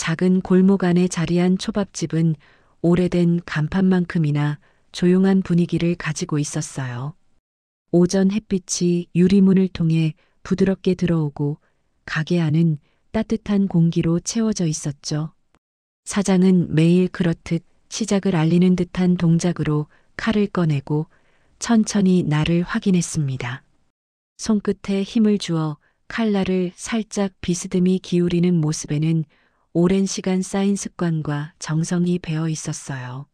작은 골목 안에 자리한 초밥집은 오래된 간판만큼이나 조용한 분위기를 가지고 있었어요. 오전 햇빛이 유리문을 통해 부드럽게 들어오고 가게 안은 따뜻한 공기로 채워져 있었죠. 사장은 매일 그렇듯 시작을 알리는 듯한 동작으로 칼을 꺼내고 천천히 날을 확인했습니다. 손끝에 힘을 주어 칼날을 살짝 비스듬히 기울이는 모습에는 오랜 시간 쌓인 습관과 정성이 배어 있었어요.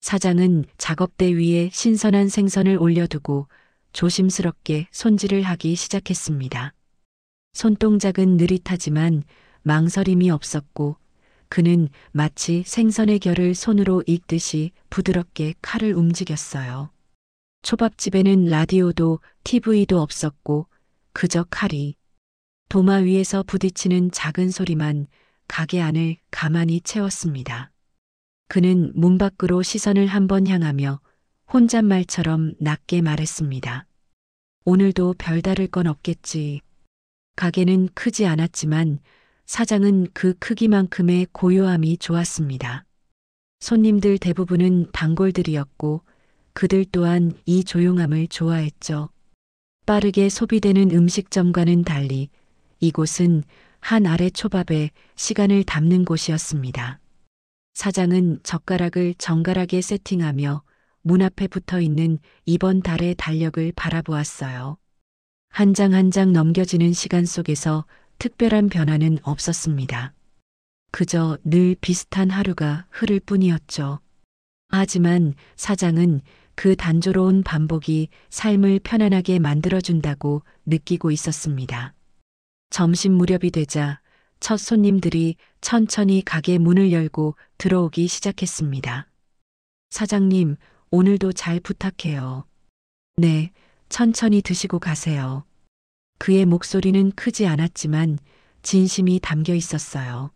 사장은 작업대 위에 신선한 생선을 올려두고 조심스럽게 손질을 하기 시작했습니다. 손동작은 느릿하지만 망설임이 없었고 그는 마치 생선의 결을 손으로 익듯이 부드럽게 칼을 움직였어요. 초밥집에는 라디오도 TV도 없었고 그저 칼이 도마 위에서 부딪히는 작은 소리만 가게 안을 가만히 채웠습니다. 그는 문 밖으로 시선을 한번 향하며 혼잣말처럼 낮게 말했습니다. 오늘도 별다를 건 없겠지. 가게는 크지 않았지만 사장은 그 크기만큼의 고요함이 좋았습니다. 손님들 대부분은 단골들이었고 그들 또한 이 조용함을 좋아했죠. 빠르게 소비되는 음식점과는 달리 이곳은 한 알의 초밥에 시간을 담는 곳이었습니다. 사장은 젓가락을 정갈하게 세팅하며 문 앞에 붙어 있는 이번 달의 달력을 바라보았어요. 한 장 한 장 넘겨지는 시간 속에서 특별한 변화는 없었습니다. 그저 늘 비슷한 하루가 흐를 뿐이었죠. 하지만 사장은 그 단조로운 반복이 삶을 편안하게 만들어준다고 느끼고 있었습니다. 점심 무렵이 되자 첫 손님들이 천천히 가게 문을 열고 들어오기 시작했습니다. 사장님, 오늘도 잘 부탁해요. 네, 천천히 드시고 가세요. 그의 목소리는 크지 않았지만 진심이 담겨 있었어요.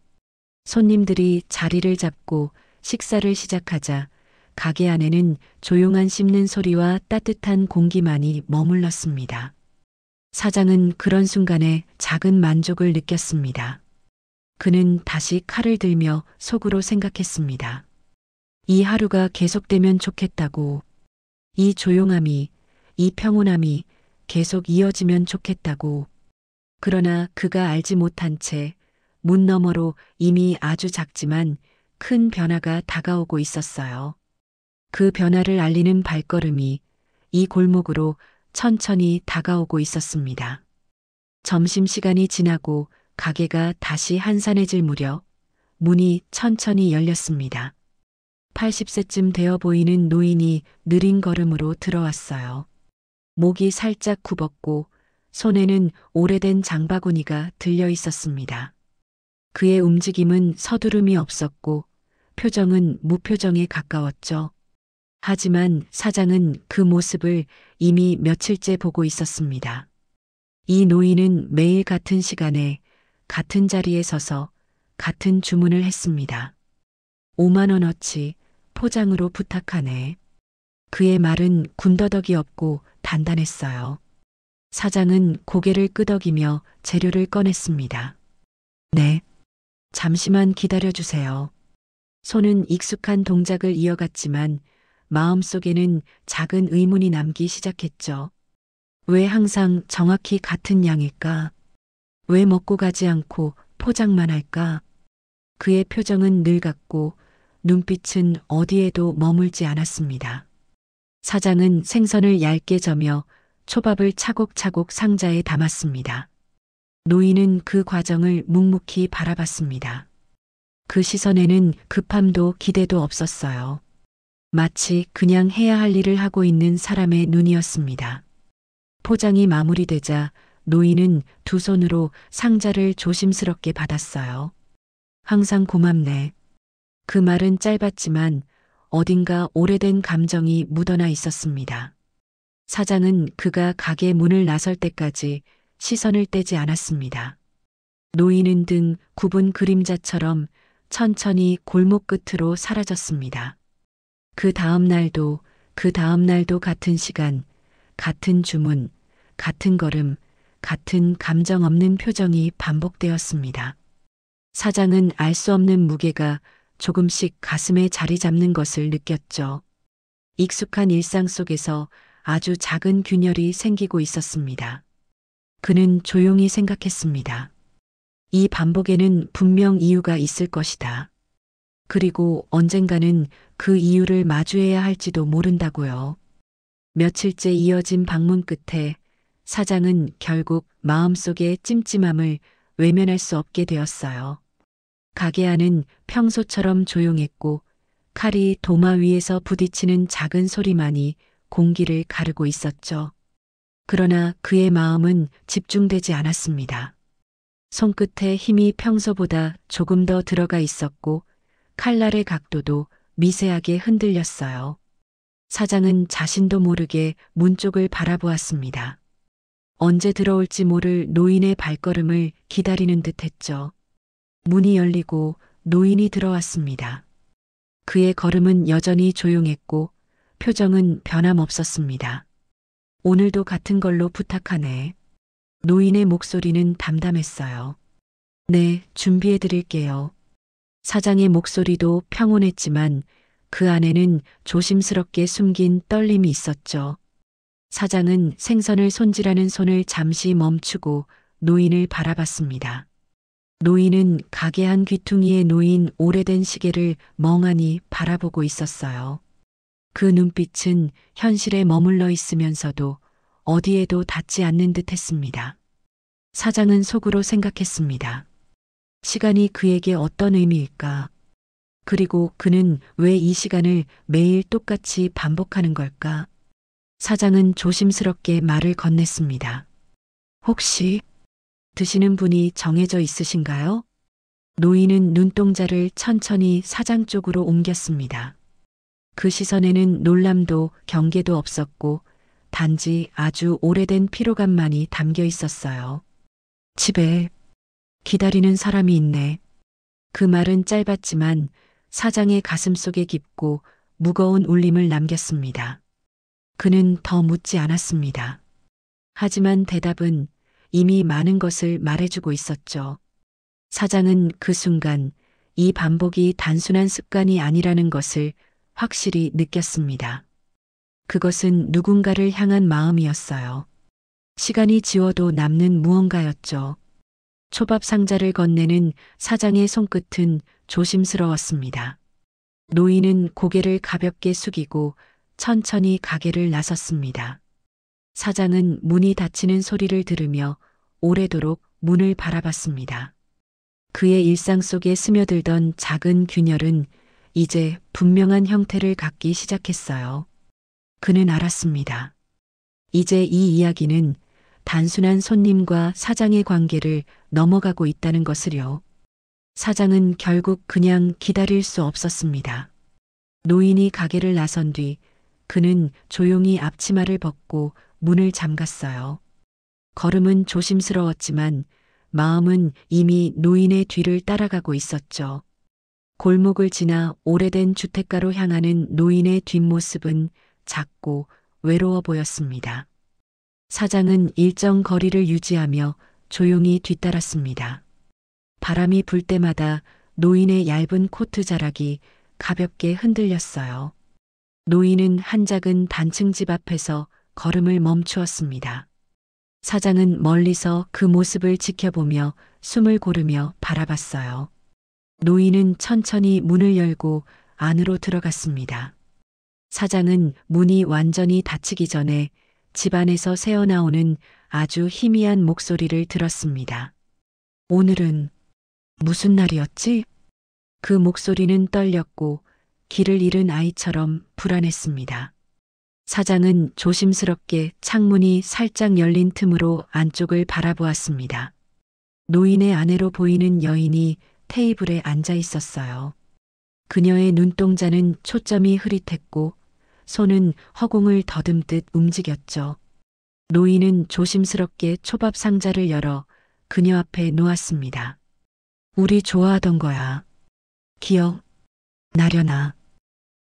손님들이 자리를 잡고 식사를 시작하자 가게 안에는 조용한 씹는 소리와 따뜻한 공기만이 머물렀습니다. 사장은 그런 순간에 작은 만족을 느꼈습니다. 그는 다시 칼을 들며 속으로 생각했습니다. 이 하루가 계속되면 좋겠다고, 이 조용함이, 이 평온함이 계속 이어지면 좋겠다고. 그러나 그가 알지 못한 채 문 너머로 이미 아주 작지만 큰 변화가 다가오고 있었어요. 그 변화를 알리는 발걸음이 이 골목으로 천천히 다가오고 있었습니다. 점심시간이 지나고 가게가 다시 한산해질 무렵 문이 천천히 열렸습니다. 80세쯤 되어 보이는 노인이 느린 걸음으로 들어왔어요. 목이 살짝 굽었고 손에는 오래된 장바구니가 들려 있었습니다. 그의 움직임은 서두름이 없었고 표정은 무표정에 가까웠죠. 하지만 사장은 그 모습을 이미 며칠째 보고 있었습니다. 이 노인은 매일 같은 시간에 같은 자리에 서서 같은 주문을 했습니다. 5만 원어치 포장으로 부탁하네. 그의 말은 군더더기 없고 단단했어요. 사장은 고개를 끄덕이며 재료를 꺼냈습니다. 네. 잠시만 기다려주세요. 손은 익숙한 동작을 이어갔지만 마음속에는 작은 의문이 남기 시작했죠. 왜 항상 정확히 같은 양일까? 왜 먹고 가지 않고 포장만 할까? 그의 표정은 늙었고 눈빛은 어디에도 머물지 않았습니다. 사장은 생선을 얇게 저며 초밥을 차곡차곡 상자에 담았습니다. 노인은 그 과정을 묵묵히 바라봤습니다. 그 시선에는 급함도 기대도 없었어요. 마치 그냥 해야 할 일을 하고 있는 사람의 눈이었습니다. 포장이 마무리되자 노인은 두 손으로 상자를 조심스럽게 받았어요. 항상 고맙네. 그 말은 짧았지만 어딘가 오래된 감정이 묻어나 있었습니다. 사장은 그가 가게 문을 나설 때까지 시선을 떼지 않았습니다. 노인은 등 굽은 그림자처럼 천천히 골목 끝으로 사라졌습니다. 그 다음 날도 같은 시간, 같은 주문, 같은 걸음, 같은 감정 없는 표정이 반복되었습니다. 사장은 알 수 없는 무게가 조금씩 가슴에 자리 잡는 것을 느꼈죠. 익숙한 일상 속에서 아주 작은 균열이 생기고 있었습니다. 그는 조용히 생각했습니다. 이 반복에는 분명 이유가 있을 것이다. 그리고 언젠가는 그 이유를 마주해야 할지도 모른다고요. 며칠째 이어진 방문 끝에 사장은 결국 마음속의 찜찜함을 외면할 수 없게 되었어요. 가게 안은 평소처럼 조용했고 칼이 도마 위에서 부딪히는 작은 소리만이 공기를 가르고 있었죠. 그러나 그의 마음은 집중되지 않았습니다. 손끝에 힘이 평소보다 조금 더 들어가 있었고 칼날의 각도도 미세하게 흔들렸어요. 사장은 자신도 모르게 문 쪽을 바라보았습니다. 언제 들어올지 모를 노인의 발걸음을 기다리는 듯 했죠. 문이 열리고 노인이 들어왔습니다. 그의 걸음은 여전히 조용했고 표정은 변함없었습니다. 오늘도 같은 걸로 부탁하네. 노인의 목소리는 담담했어요. 네, 준비해 드릴게요. 사장의 목소리도 평온했지만 그 안에는 조심스럽게 숨긴 떨림이 있었죠. 사장은 생선을 손질하는 손을 잠시 멈추고 노인을 바라봤습니다. 노인은 가게 한 귀퉁이에 놓인 오래된 시계를 멍하니 바라보고 있었어요. 그 눈빛은 현실에 머물러 있으면서도 어디에도 닿지 않는 듯 했습니다. 사장은 속으로 생각했습니다. 시간이 그에게 어떤 의미일까? 그리고 그는 왜 이 시간을 매일 똑같이 반복하는 걸까? 사장은 조심스럽게 말을 건넸습니다. 혹시 드시는 분이 정해져 있으신가요? 노인은 눈동자를 천천히 사장 쪽으로 옮겼습니다. 그 시선에는 놀람도 경계도 없었고 단지 아주 오래된 피로감만이 담겨 있었어요. 집에 기다리는 사람이 있네. 그 말은 짧았지만 사장의 가슴속에 깊고 무거운 울림을 남겼습니다. 그는 더 묻지 않았습니다. 하지만 대답은 이미 많은 것을 말해주고 있었죠. 사장은 그 순간 이 반복이 단순한 습관이 아니라는 것을 확실히 느꼈습니다. 그것은 누군가를 향한 마음이었어요. 시간이 지워도 남는 무언가였죠. 초밥 상자를 건네는 사장의 손끝은 조심스러웠습니다. 노인은 고개를 가볍게 숙이고 천천히 가게를 나섰습니다. 사장은 문이 닫히는 소리를 들으며 오래도록 문을 바라봤습니다. 그의 일상 속에 스며들던 작은 균열은 이제 분명한 형태를 갖기 시작했어요. 그는 알았습니다. 이제 이 이야기는 단순한 손님과 사장의 관계를 넘어가고 있다는 것을요. 사장은 결국 그냥 기다릴 수 없었습니다. 노인이 가게를 나선 뒤 그는 조용히 앞치마를 벗고 문을 잠갔어요. 걸음은 조심스러웠지만 마음은 이미 노인의 뒤를 따라가고 있었죠. 골목을 지나 오래된 주택가로 향하는 노인의 뒷모습은 작고 외로워 보였습니다. 사장은 일정 거리를 유지하며 조용히 뒤따랐습니다. 바람이 불 때마다 노인의 얇은 코트 자락이 가볍게 흔들렸어요. 노인은 한 작은 단층 집 앞에서 걸음을 멈추었습니다. 사장은 멀리서 그 모습을 지켜보며 숨을 고르며 바라봤어요. 노인은 천천히 문을 열고 안으로 들어갔습니다. 사장은 문이 완전히 닫히기 전에 집 안에서 새어나오는 아주 희미한 목소리를 들었습니다. 오늘은 무슨 날이었지? 그 목소리는 떨렸고 길을 잃은 아이처럼 불안했습니다. 사장은 조심스럽게 창문이 살짝 열린 틈으로 안쪽을 바라보았습니다. 노인의 아내로 보이는 여인이 테이블에 앉아 있었어요. 그녀의 눈동자는 초점이 흐릿했고 손은 허공을 더듬듯 움직였죠. 노인은 조심스럽게 초밥 상자를 열어 그녀 앞에 놓았습니다. 우리 좋아하던 거야. 기억 나려나.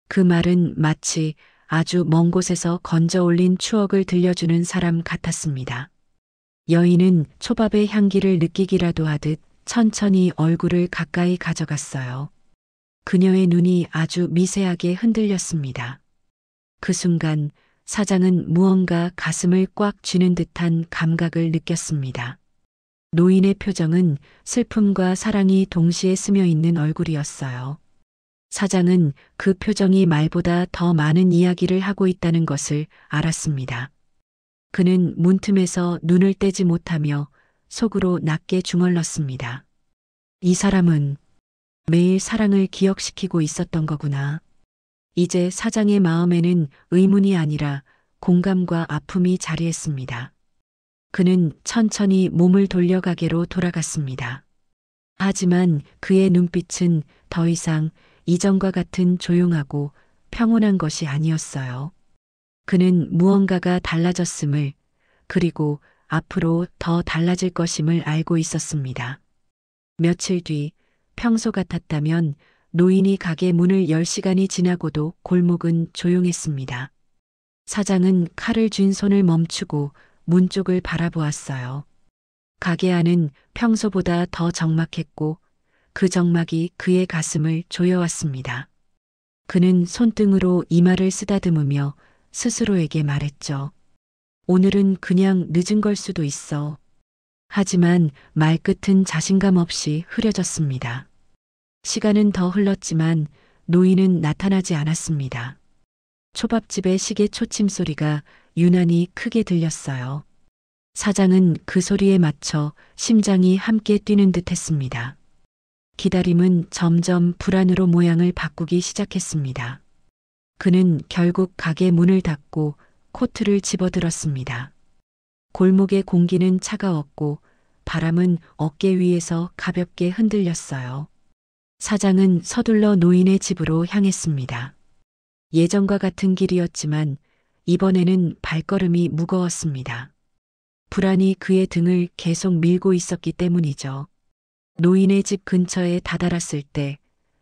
그 말은 마치 아주 먼 곳에서 건져 올린 추억을 들려주는 사람 같았습니다. 여인은 초밥의 향기를 느끼기라도 하듯 천천히 얼굴을 가까이 가져갔어요. 그녀의 눈이 아주 미세하게 흔들렸습니다. 그 순간 사장은 무언가 가슴을 꽉 쥐는 듯한 감각을 느꼈습니다. 노인의 표정은 슬픔과 사랑이 동시에 스며 있는 얼굴이었어요. 사장은 그 표정이 말보다 더 많은 이야기를 하고 있다는 것을 알았습니다. 그는 문틈에서 눈을 떼지 못하며 속으로 낮게 중얼렀습니다. 이 사람은 매일 사랑을 기억시키고 있었던 거구나. 이제 사장의 마음에는 의문이 아니라 공감과 아픔이 자리했습니다. 그는 천천히 몸을 돌려가게로 돌아갔습니다. 하지만 그의 눈빛은 더 이상 이전과 같은 조용하고 평온한 것이 아니었어요. 그는 무언가가 달라졌음을, 그리고 앞으로 더 달라질 것임을 알고 있었습니다. 며칠 뒤 평소 같았다면 노인이 가게 문을 열 시간이 지나고도 골목은 조용했습니다. 사장은 칼을 쥔 손을 멈추고 문 쪽을 바라보았어요. 가게 안은 평소보다 더 적막했고 그 적막이 그의 가슴을 조여왔습니다. 그는 손등으로 이마를 쓰다듬으며 스스로에게 말했죠. 오늘은 그냥 늦은 걸 수도 있어. 하지만 말끝은 자신감 없이 흐려졌습니다. 시간은 더 흘렀지만 노인은 나타나지 않았습니다. 초밥집의 시계 초침 소리가 유난히 크게 들렸어요. 사장은 그 소리에 맞춰 심장이 함께 뛰는 듯 했습니다. 기다림은 점점 불안으로 모양을 바꾸기 시작했습니다. 그는 결국 가게 문을 닫고 코트를 집어들었습니다. 골목의 공기는 차가웠고 바람은 어깨 위에서 가볍게 흔들렸어요. 사장은 서둘러 노인의 집으로 향했습니다. 예전과 같은 길이었지만 이번에는 발걸음이 무거웠습니다. 불안이 그의 등을 계속 밀고 있었기 때문이죠. 노인의 집 근처에 다다랐을 때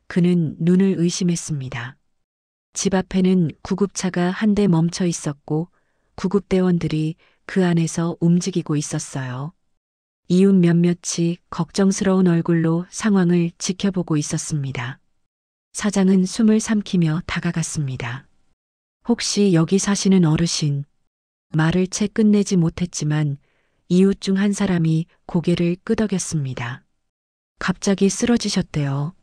그는 눈을 의심했습니다. 집 앞에는 구급차가 한 대 멈춰 있었고 구급대원들이 그 안에서 움직이고 있었어요. 이웃 몇몇이 걱정스러운 얼굴로 상황을 지켜보고 있었습니다. 사장은 숨을 삼키며 다가갔습니다. 혹시 여기 사시는 어르신? 말을 채 끝내지 못했지만 이웃 중 한 사람이 고개를 끄덕였습니다. 갑자기 쓰러지셨대요.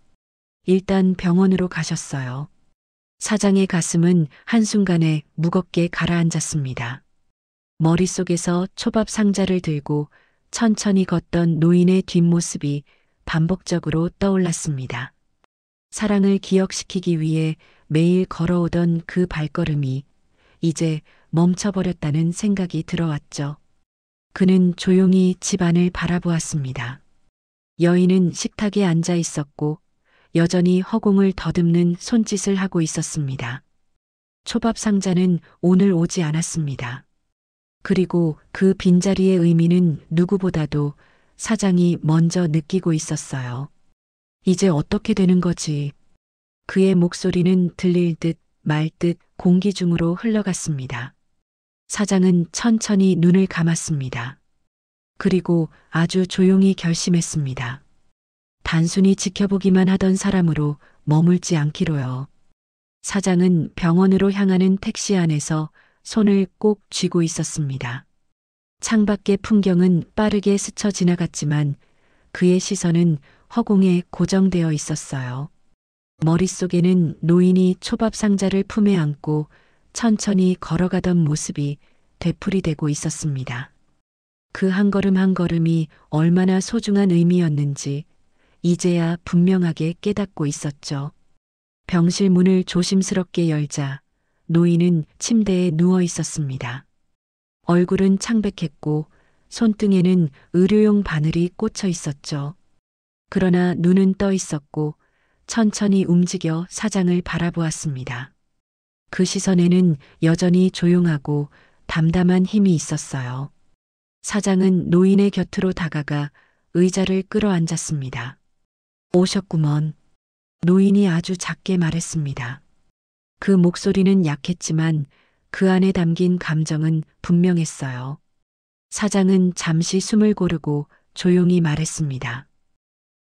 일단 병원으로 가셨어요. 사장의 가슴은 한순간에 무겁게 가라앉았습니다. 머릿속에서 초밥 상자를 들고 천천히 걷던 노인의 뒷모습이 반복적으로 떠올랐습니다. 사랑을 기억시키기 위해 매일 걸어오던 그 발걸음이 이제 멈춰버렸다는 생각이 들어왔죠. 그는 조용히 집 안을 바라보았습니다. 여인은 식탁에 앉아 있었고 여전히 허공을 더듬는 손짓을 하고 있었습니다. 초밥 상자는 오늘 오지 않았습니다. 그리고 그 빈자리의 의미는 누구보다도 사장이 먼저 느끼고 있었어요. 이제 어떻게 되는 거지? 그의 목소리는 들릴 듯 말 듯 공기 중으로 흘러갔습니다. 사장은 천천히 눈을 감았습니다. 그리고 아주 조용히 결심했습니다. 단순히 지켜보기만 하던 사람으로 머물지 않기로요. 사장은 병원으로 향하는 택시 안에서 손을 꼭 쥐고 있었습니다. 창밖의 풍경은 빠르게 스쳐 지나갔지만 그의 시선은 허공에 고정되어 있었어요. 머릿속에는 노인이 초밥 상자를 품에 안고 천천히 걸어가던 모습이 되풀이되고 있었습니다. 그 한 걸음 한 걸음이 얼마나 소중한 의미였는지 이제야 분명하게 깨닫고 있었죠. 병실 문을 조심스럽게 열자 노인은 침대에 누워 있었습니다. 얼굴은 창백했고 손등에는 의료용 바늘이 꽂혀 있었죠. 그러나 눈은 떠 있었고 천천히 움직여 사장을 바라보았습니다. 그 시선에는 여전히 조용하고 담담한 힘이 있었어요. 사장은 노인의 곁으로 다가가 의자를 끌어앉았습니다. 오셨구먼. 노인이 아주 작게 말했습니다. 그 목소리는 약했지만 그 안에 담긴 감정은 분명했어요. 사장은 잠시 숨을 고르고 조용히 말했습니다.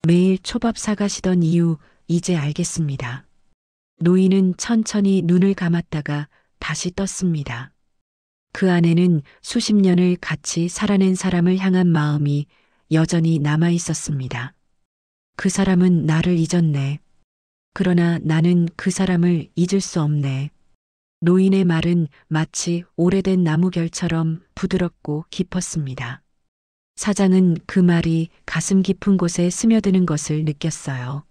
매일 초밥 사가시던 이유 이제 알겠습니다. 노인은 천천히 눈을 감았다가 다시 떴습니다. 그 안에는 수십 년을 같이 살아낸 사람을 향한 마음이 여전히 남아 있었습니다. 그 사람은 나를 잊었네. 그러나 나는 그 사람을 잊을 수 없네. 노인의 말은 마치 오래된 나무 결처럼 부드럽고 깊었습니다. 사장은 그 말이 가슴 깊은 곳에 스며드는 것을 느꼈어요.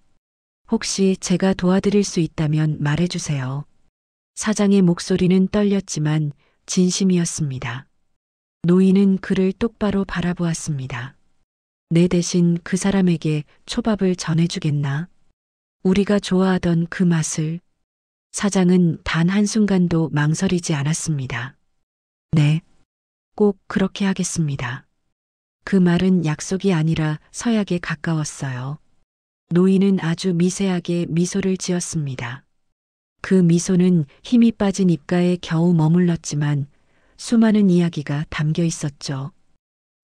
혹시 제가 도와드릴 수 있다면 말해주세요. 사장의 목소리는 떨렸지만 진심이었습니다. 노인은 그를 똑바로 바라보았습니다. 내 대신 그 사람에게 초밥을 전해주겠나? 우리가 좋아하던 그 맛을. 사장은 단 한순간도 망설이지 않았습니다. 네, 꼭 그렇게 하겠습니다. 그 말은 약속이 아니라 서약에 가까웠어요. 노인은 아주 미세하게 미소를 지었습니다. 그 미소는 힘이 빠진 입가에 겨우 머물렀지만 수많은 이야기가 담겨 있었죠.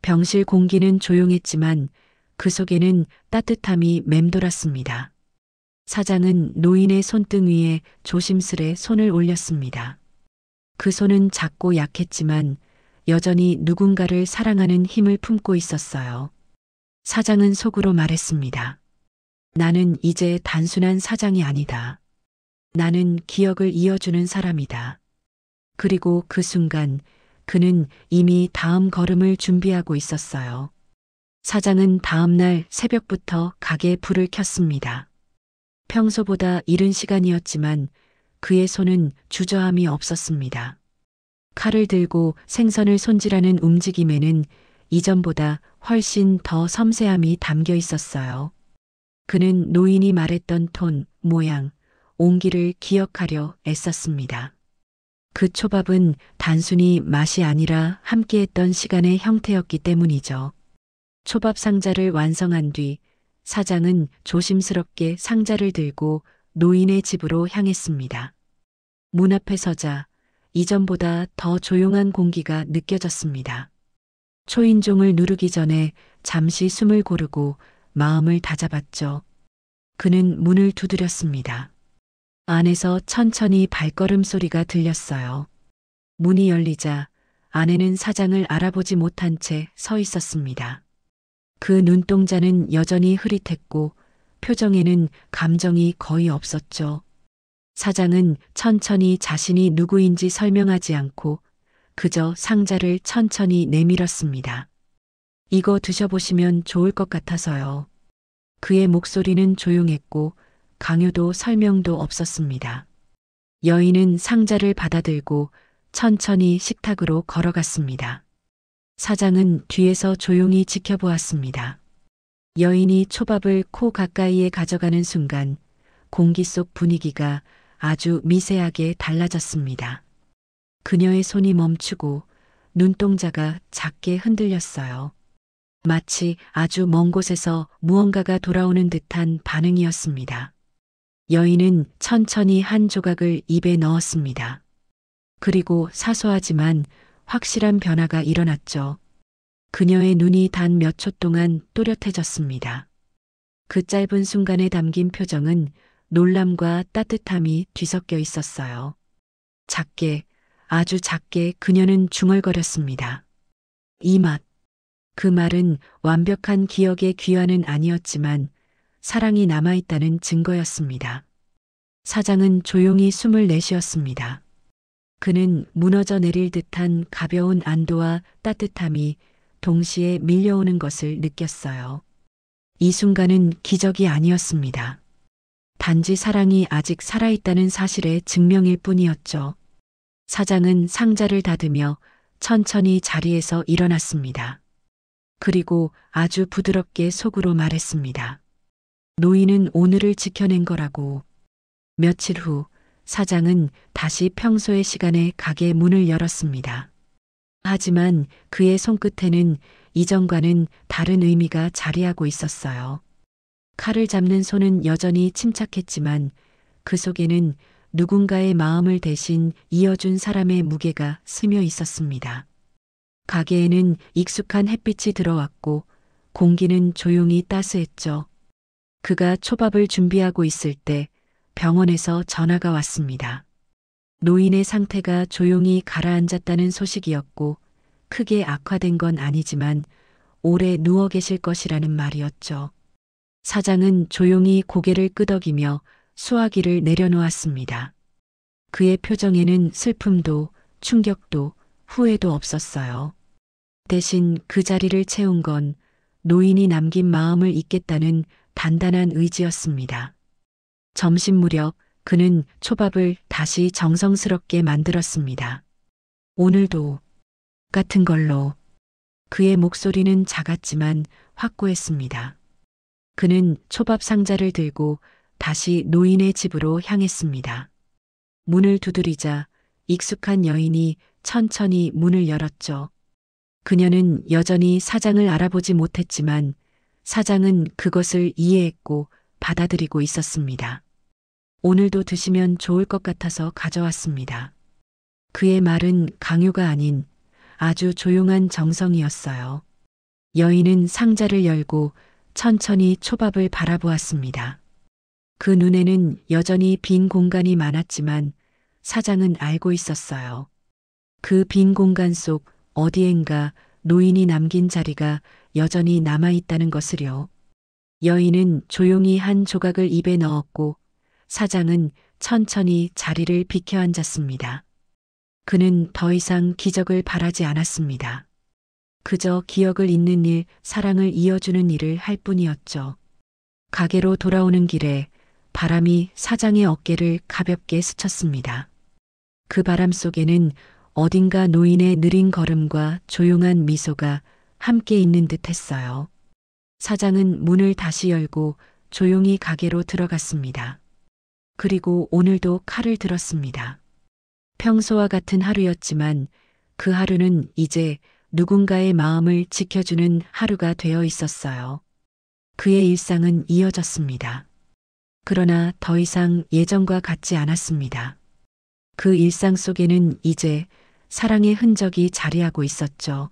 병실 공기는 조용했지만 그 속에는 따뜻함이 맴돌았습니다. 사장은 노인의 손등 위에 조심스레 손을 올렸습니다. 그 손은 작고 약했지만 여전히 누군가를 사랑하는 힘을 품고 있었어요. 사장은 속으로 말했습니다. 나는 이제 단순한 사장이 아니다. 나는 기억을 이어주는 사람이다. 그리고 그 순간 그는 이미 다음 걸음을 준비하고 있었어요. 사장은 다음 날 새벽부터 가게에 불을 켰습니다. 평소보다 이른 시간이었지만 그의 손은 주저함이 없었습니다. 칼을 들고 생선을 손질하는 움직임에는 이전보다 훨씬 더 섬세함이 담겨 있었어요. 그는 노인이 말했던 톤, 모양, 온기를 기억하려 애썼습니다. 그 초밥은 단순히 맛이 아니라 함께했던 시간의 형태였기 때문이죠. 초밥 상자를 완성한 뒤 사장은 조심스럽게 상자를 들고 노인의 집으로 향했습니다. 문 앞에 서자 이전보다 더 조용한 공기가 느껴졌습니다. 초인종을 누르기 전에 잠시 숨을 고르고 마음을 다잡았죠. 그는 문을 두드렸습니다. 안에서 천천히 발걸음 소리가 들렸어요. 문이 열리자 아내는 사장을 알아보지 못한 채 서 있었습니다. 그 눈동자는 여전히 흐릿했고 표정에는 감정이 거의 없었죠. 사장은 천천히 자신이 누구인지 설명하지 않고 그저 상자를 천천히 내밀었습니다. 이거 드셔보시면 좋을 것 같아서요. 그의 목소리는 조용했고 강요도 설명도 없었습니다. 여인은 상자를 받아들고 천천히 식탁으로 걸어갔습니다. 사장은 뒤에서 조용히 지켜보았습니다. 여인이 초밥을 코 가까이에 가져가는 순간 공기 속 분위기가 아주 미세하게 달라졌습니다. 그녀의 손이 멈추고 눈동자가 작게 흔들렸어요. 마치 아주 먼 곳에서 무언가가 돌아오는 듯한 반응이었습니다. 여인은 천천히 한 조각을 입에 넣었습니다. 그리고 사소하지만 확실한 변화가 일어났죠. 그녀의 눈이 단 몇 초 동안 또렷해졌습니다. 그 짧은 순간에 담긴 표정은 놀람과 따뜻함이 뒤섞여 있었어요. 작게, 아주 작게 그녀는 중얼거렸습니다. 이 맛. 그 말은 완벽한 기억의 귀환은 아니었지만 사랑이 남아있다는 증거였습니다. 사장은 조용히 숨을 내쉬었습니다. 그는 무너져 내릴 듯한 가벼운 안도와 따뜻함이 동시에 밀려오는 것을 느꼈어요. 이 순간은 기적이 아니었습니다. 단지 사랑이 아직 살아있다는 사실의 증명일 뿐이었죠. 사장은 상자를 닫으며 천천히 자리에서 일어났습니다. 그리고 아주 부드럽게 속으로 말했습니다. 노인은 오늘을 지켜낸 거라고. 며칠 후 사장은 다시 평소의 시간에 가게 문을 열었습니다. 하지만 그의 손끝에는 이전과는 다른 의미가 자리하고 있었어요. 칼을 잡는 손은 여전히 침착했지만 그 속에는 누군가의 마음을 대신 이어준 사람의 무게가 스며 있었습니다. 가게에는 익숙한 햇빛이 들어왔고 공기는 조용히 따스했죠. 그가 초밥을 준비하고 있을 때 병원에서 전화가 왔습니다. 노인의 상태가 조용히 가라앉았다는 소식이었고 크게 악화된 건 아니지만 오래 누워 계실 것이라는 말이었죠. 사장은 조용히 고개를 끄덕이며 수화기를 내려놓았습니다. 그의 표정에는 슬픔도 충격도 후회도 없었어요. 대신 그 자리를 채운 건 노인이 남긴 마음을 잇겠다는 단단한 의지였습니다. 점심 무렵 그는 초밥을 다시 정성스럽게 만들었습니다. 오늘도 같은 걸로. 그의 목소리는 작았지만 확고했습니다. 그는 초밥 상자를 들고 다시 노인의 집으로 향했습니다. 문을 두드리자 익숙한 여인이 천천히 문을 열었죠. 그녀는 여전히 사장을 알아보지 못했지만 사장은 그것을 이해했고 받아들이고 있었습니다. 오늘도 드시면 좋을 것 같아서 가져왔습니다. 그의 말은 강요가 아닌 아주 조용한 정성이었어요. 여인은 상자를 열고 천천히 초밥을 바라보았습니다. 그 눈에는 여전히 빈 공간이 많았지만 사장은 알고 있었어요. 그 빈 공간 속 어디엔가 노인이 남긴 자리가 여전히 남아있다는 것을요. 여인은 조용히 한 조각을 입에 넣었고 사장은 천천히 자리를 비켜 앉았습니다. 그는 더 이상 기적을 바라지 않았습니다. 그저 기억을 잇는 일, 사랑을 이어주는 일을 할 뿐이었죠. 가게로 돌아오는 길에 바람이 사장의 어깨를 가볍게 스쳤습니다. 그 바람 속에는 어딘가 노인의 느린 걸음과 조용한 미소가 함께 있는 듯 했어요. 사장은 문을 다시 열고 조용히 가게로 들어갔습니다. 그리고 오늘도 칼을 들었습니다. 평소와 같은 하루였지만 그 하루는 이제 누군가의 마음을 지켜주는 하루가 되어 있었어요. 그의 일상은 이어졌습니다. 그러나 더 이상 예전과 같지 않았습니다. 그 일상 속에는 이제 사랑의 흔적이 자리하고 있었죠.